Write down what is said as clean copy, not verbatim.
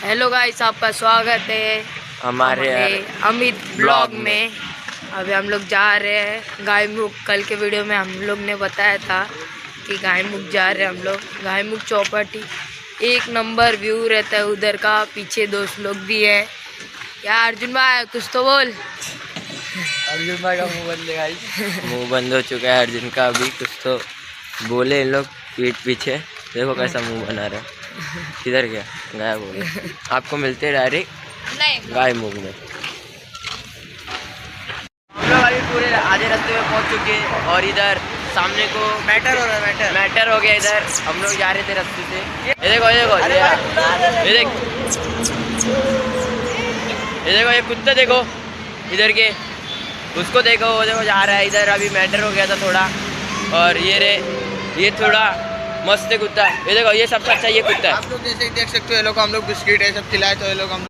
Hello guys, आपका स्वागत है हमारे अमित ब्लॉग में। अभी हम लोग जा रहे हैं गायमुख। कल के वीडियो में हम लोग ने बताया था कि गायमुख जा रहे हैं हम लोग। गायमुख चौपाटी एक नंबर व्यू रहता है उधर का। पीछे दोस्त लोग भी है। क्या अर्जुन भाई कुछ तो बोल। अर्जुन भाई का मुंह बंद है, मुंह बंद हो चुका है अर्जुन का। अभी कुछ तो बोले इन लोग पीठ पीछे। देखो कैसा मुंह बना रहे। किधर गया? गायब हो गया। आपको मिलते डायरेक्ट गायमुख में। हम लोग अभी पूरे आधे रास्ते में पहुंच चुके हैं और इधर सामने को मैटर हो रहा है। मैटर हो गया। इधर हम लोग जा रहे थे रास्ते से। ये देखो ये देखो ये देखो ये कुत्ते देखो इधर के। उसको देखो वो देखो जा रहा है इधर। अभी मैटर हो गया था थोड़ा। और ये थोड़ा मस्त कुत्ता। ये देखो ये सबसे अच्छा ये कुत्ता है। आप लोग जैसे देख सकते हो ये लोग हम लोग बिस्किट है सब खिलाए तो ये लोग हम